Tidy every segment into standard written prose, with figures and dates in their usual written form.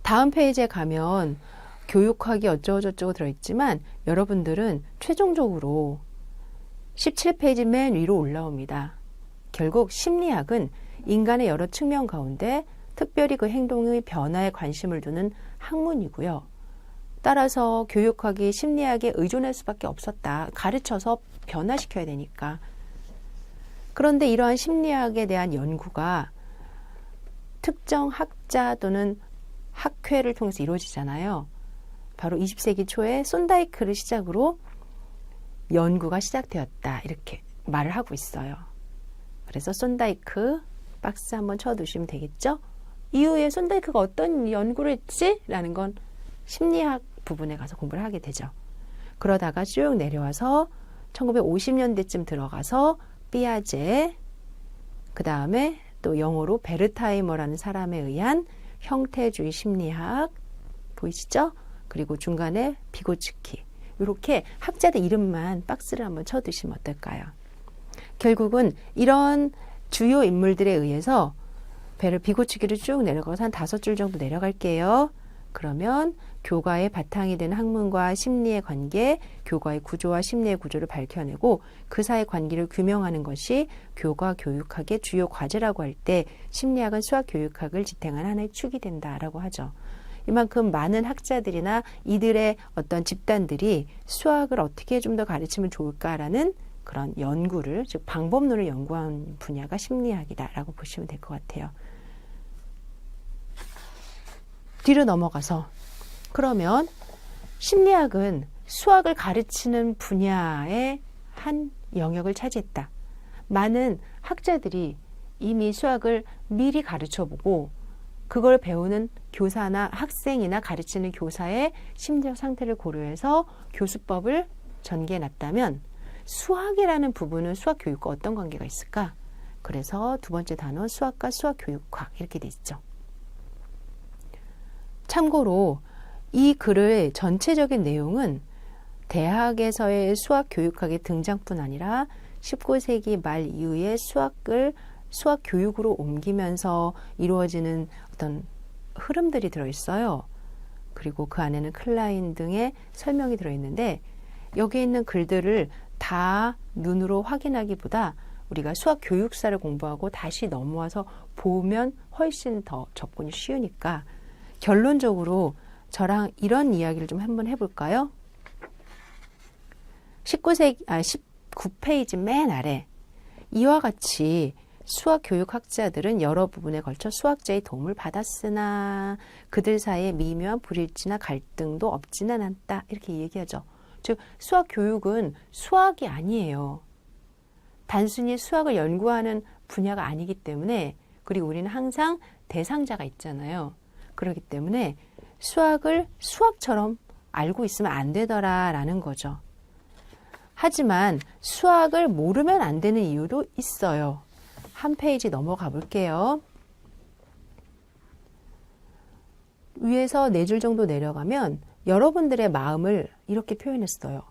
다음 페이지에 가면 교육학이 어쩌고저쩌고 들어있지만 여러분들은 최종적으로 17페이지 맨 위로 올라옵니다. 결국 심리학은 인간의 여러 측면 가운데 특별히 그 행동의 변화에 관심을 두는 학문이고요. 따라서 교육학이 심리학에 의존할 수밖에 없었다. 가르쳐서 변화시켜야 되니까. 그런데 이러한 심리학에 대한 연구가 특정 학자 또는 학회를 통해서 이루어지잖아요. 바로 20세기 초에 손다이크를 시작으로 연구가 시작되었다. 이렇게 말을 하고 있어요. 그래서 손다이크 박스 한번 쳐두시면 되겠죠? 이후에 손다이크가 어떤 연구를 했지? 라는 건 심리학 부분에 가서 공부를 하게 되죠. 그러다가 쭉 내려와서 1950년대쯤 들어가서 피아제, 그 다음에 또 영어로 베르타이머라는 사람에 의한 형태주의 심리학 보이시죠? 그리고 중간에 비고츠키. 이렇게 학자들 이름만 박스를 한번 쳐두시면 어떨까요? 결국은 이런 주요 인물들에 의해서 비고츠키를 쭉 내려가서 한 5줄 정도 내려갈게요. 그러면 교과의 바탕이 되는 학문과 심리의 관계, 교과의 구조와 심리의 구조를 밝혀내고 그 사이의 관계를 규명하는 것이 교과 교육학의 주요 과제라고 할 때 심리학은 수학 교육학을 지탱하는 하나의 축이 된다라고 하죠. 이만큼 많은 학자들이나 이들의 어떤 집단들이 수학을 어떻게 좀 더 가르치면 좋을까라는 그런 연구를, 즉 방법론을 연구한 분야가 심리학이다라고 보시면 될 것 같아요. 뒤로 넘어가서 그러면 심리학은 수학을 가르치는 분야의 한 영역을 차지했다. 많은 학자들이 이미 수학을 미리 가르쳐보고 그걸 배우는 교사나 학생이나 가르치는 교사의 심리적 상태를 고려해서 교수법을 전개해놨다면 수학이라는 부분은 수학 교육과 어떤 관계가 있을까? 그래서 두 번째 단어 수학과 수학 교육학 이렇게 돼 있죠. 참고로 이 글의 전체적인 내용은 대학에서의 수학 교육학의 등장뿐 아니라 19세기 말 이후에 수학 교육으로 옮기면서 이루어지는 어떤 흐름들이 들어있어요. 그리고 그 안에는 클라인 등의 설명이 들어있는데 여기에 있는 글들을 다 눈으로 확인하기보다 우리가 수학 교육사를 공부하고 다시 넘어와서 보면 훨씬 더 접근이 쉬우니까 결론적으로 저랑 이런 이야기를 좀 한번 해볼까요? 19페이지 맨 아래 이와 같이 수학 교육학자들은 여러 부분에 걸쳐 수학자의 도움을 받았으나 그들 사이에 미묘한 불일치나 갈등도 없지는 않다. 이렇게 얘기하죠. 즉 수학 교육은 수학이 아니에요. 단순히 수학을 연구하는 분야가 아니기 때문에 그리고 우리는 항상 대상자가 있잖아요. 그렇기 때문에 수학을 수학처럼 알고 있으면 안 되더라라는 거죠. 하지만 수학을 모르면 안 되는 이유도 있어요. 한 페이지 넘어가 볼게요. 위에서 4줄 정도 내려가면 여러분들의 마음을 이렇게 표현했어요.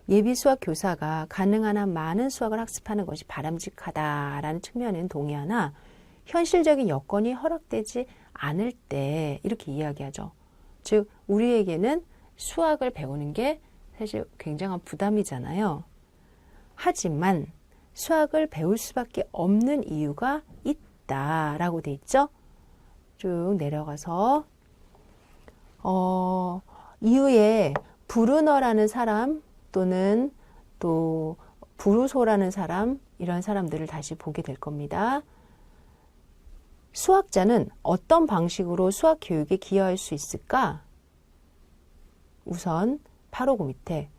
예비 수학 교사가 가능한 한 많은 수학을 학습하는 것이 바람직하다라는 측면에는 동의하나 현실적인 여건이 허락되지 않을 때 이렇게 이야기하죠. 즉 우리에게는 수학을 배우는 게 사실 굉장한 부담이잖아요. 하지만 수학을 배울 수밖에 없는 이유가 있다라고 돼 있죠. 쭉 내려가서 이후에 브루너라는 사람 또는 또 브루소라는 사람 이런 사람들을 다시 보게 될 겁니다. 수학자는 어떤 방식으로 수학 교육에 기여할 수 있을까? 우선 859 밑에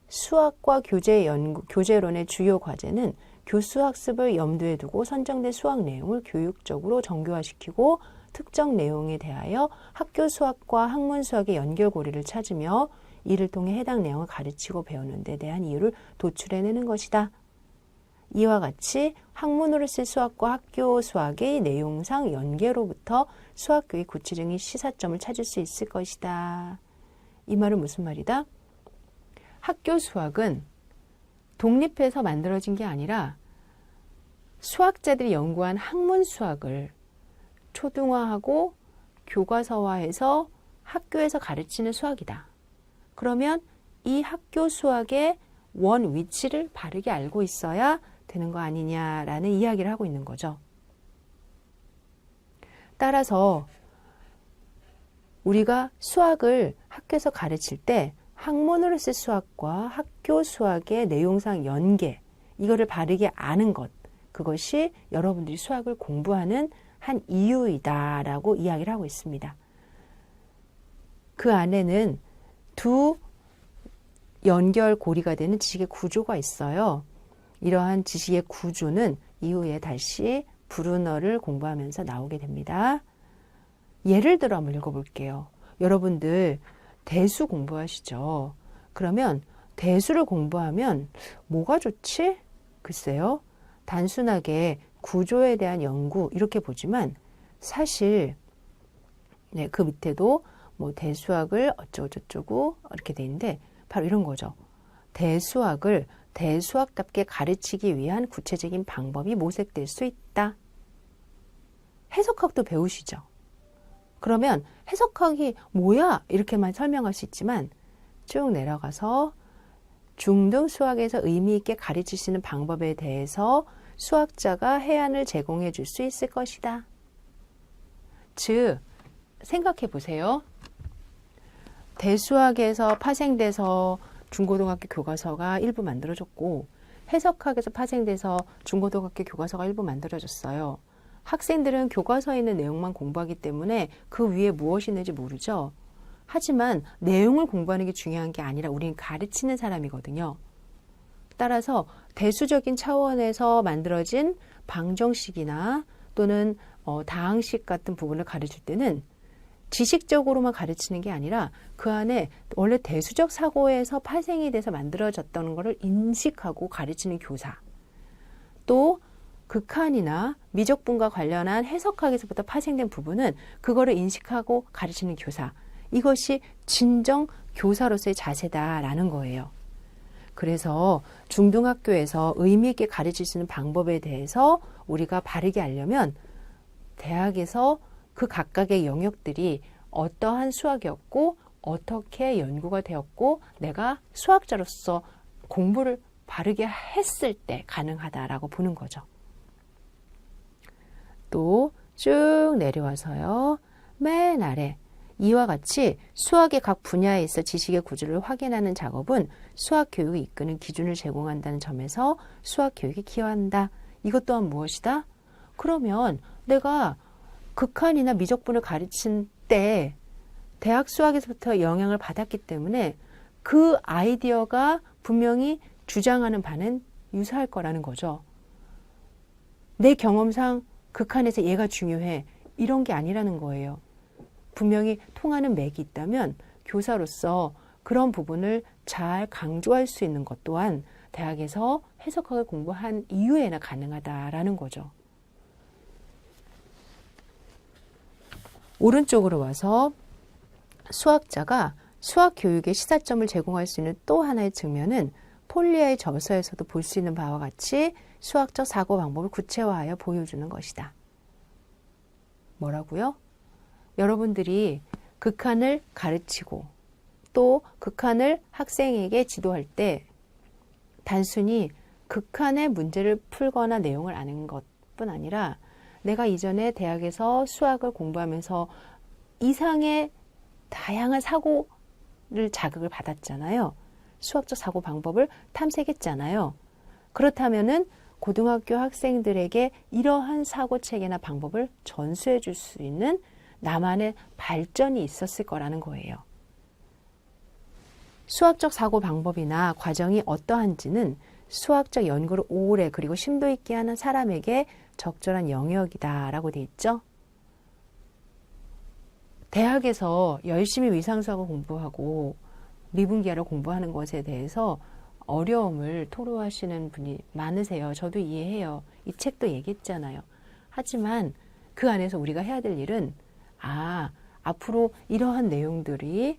수학과 교재론의 주요 과제는 교수 학습을 염두에 두고 선정된 수학 내용을 교육적으로 정교화시키고 특정 내용에 대하여 학교 수학과 학문 수학의 연결고리를 찾으며 이를 통해 해당 내용을 가르치고 배우는 데 대한 이유를 도출해내는 것이다. 이와 같이 학문으로서의 수학과 학교 수학의 내용상 연계로부터 수학교의 구체적인 시사점을 찾을 수 있을 것이다. 이 말은 무슨 말이다? 학교 수학은 독립해서 만들어진 게 아니라 수학자들이 연구한 학문 수학을 초등화하고 교과서화해서 학교에서 가르치는 수학이다. 그러면 이 학교 수학의 원 위치를 바르게 알고 있어야 되는 거 아니냐라는 이야기를 하고 있는 거죠. 따라서 우리가 수학을 학교에서 가르칠 때 학문으로서의 수학과 학교 수학의 내용상 연계, 이거를 바르게 아는 것, 그것이 여러분들이 수학을 공부하는 한 이유이다라고 이야기를 하고 있습니다. 그 안에는 두 연결고리가 되는 지식의 구조가 있어요. 이러한 지식의 구조는 이후에 다시 브루너를 공부하면서 나오게 됩니다. 예를 들어 한번 읽어볼게요. 여러분들 대수 공부하시죠? 그러면 대수를 공부하면 뭐가 좋지? 글쎄요. 단순하게 구조에 대한 연구 이렇게 보지만 사실 그 밑에도 뭐 대수학을 어쩌고저쩌고 이렇게 돼 있는데 바로 이런 거죠. 대수학을 대수학답게 가르치기 위한 구체적인 방법이 모색될 수 있다. 해석학도 배우시죠? 그러면 해석학이 뭐야? 이렇게만 설명할 수 있지만 쭉 내려가서 중등 수학에서 의미 있게 가르치시는 방법에 대해서 수학자가 해안을 제공해 줄 수 있을 것이다. 즉, 생각해 보세요. 대수학에서 파생돼서 중고등학교 교과서가 일부 만들어졌고 해석학에서 파생돼서 중고등학교 교과서가 일부 만들어졌어요. 학생들은 교과서에 있는 내용만 공부하기 때문에 그 위에 무엇이 있는지 모르죠. 하지만 내용을 공부하는 게 중요한 게 아니라 우리는 가르치는 사람이거든요. 따라서 대수적인 차원에서 만들어진 방정식이나 또는 다항식 같은 부분을 가르칠 때는 지식적으로만 가르치는 게 아니라 그 안에 원래 대수적 사고에서 파생이 돼서 만들어졌다는 것을 인식하고 가르치는 교사. 또 극한이나 미적분과 관련한 해석학에서부터 파생된 부분은 그거를 인식하고 가르치는 교사. 이것이 진정 교사로서의 자세다라는 거예요. 그래서 중등학교에서 의미 있게 가르칠 수 있는 방법에 대해서 우리가 바르게 알려면 대학에서 그 각각의 영역들이 어떠한 수학이었고 어떻게 연구가 되었고 내가 수학자로서 공부를 바르게 했을 때 가능하다라고 보는 거죠. 또 쭉 내려와서요. 맨 아래 이와 같이 수학의 각 분야에 있어 지식의 구조를 확인하는 작업은 수학 교육이 이끄는 기준을 제공한다는 점에서 수학 교육이 기여한다. 이것 또한 무엇이다? 그러면 내가 극한이나 미적분을 가르친 때 대학 수학에서부터 영향을 받았기 때문에 그 아이디어가 분명히 주장하는 바는 유사할 거라는 거죠. 내 경험상 극한에서 얘가 중요해. 이런 게 아니라는 거예요. 분명히 통하는 맥이 있다면 교사로서 그런 부분을 잘 강조할 수 있는 것 또한 대학에서 해석학을 공부한 이후에나 가능하다라는 거죠. 오른쪽으로 와서 수학자가 수학 교육의 시사점을 제공할 수 있는 또 하나의 측면은 폴리아의 저서에서도 볼 수 있는 바와 같이 수학적 사고 방법을 구체화하여 보여주는 것이다. 뭐라고요? 여러분들이 극한을 가르치고 또 극한을 학생에게 지도할 때 단순히 극한의 문제를 풀거나 내용을 아는 것뿐 아니라 내가 이전에 대학에서 수학을 공부하면서 이상의 다양한 사고를 자극을 받았잖아요. 수학적 사고 방법을 탐색했잖아요. 그렇다면은 고등학교 학생들에게 이러한 사고 체계나 방법을 전수해 줄 수 있는 나만의 발전이 있었을 거라는 거예요. 수학적 사고 방법이나 과정이 어떠한지는 수학적 연구를 오래 그리고 심도 있게 하는 사람에게 적절한 영역이다라고 돼 있죠. 대학에서 열심히 위상수학을 공부하고 미분기하를 공부하는 것에 대해서 어려움을 토로하시는 분이 많으세요. 저도 이해해요. 이 책도 얘기했잖아요. 하지만 그 안에서 우리가 해야 될 일은 앞으로 이러한 내용들이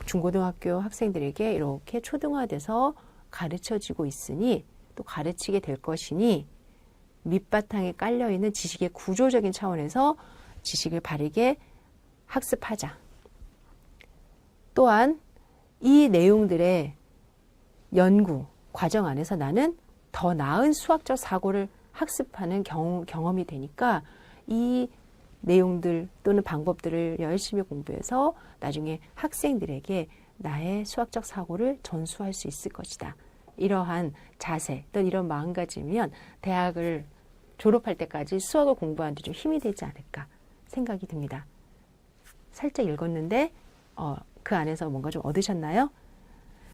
중고등학교 학생들에게 이렇게 초등화돼서 가르쳐지고 있으니 또 가르치게 될 것이니 밑바탕에 깔려있는 지식의 구조적인 차원에서 지식을 바르게 학습하자. 또한 이 내용들의 연구 과정 안에서 나는 더 나은 수학적 사고를 학습하는 경험이 되니까 이 내용들 또는 방법들을 열심히 공부해서 나중에 학생들에게 나의 수학적 사고를 전수할 수 있을 것이다. 이러한 자세 또는 이런 마음가짐이면 대학을 졸업할 때까지 수학을 공부하는 데 좀 힘이 되지 않을까 생각이 듭니다. 살짝 읽었는데 그 안에서 뭔가 좀 얻으셨나요?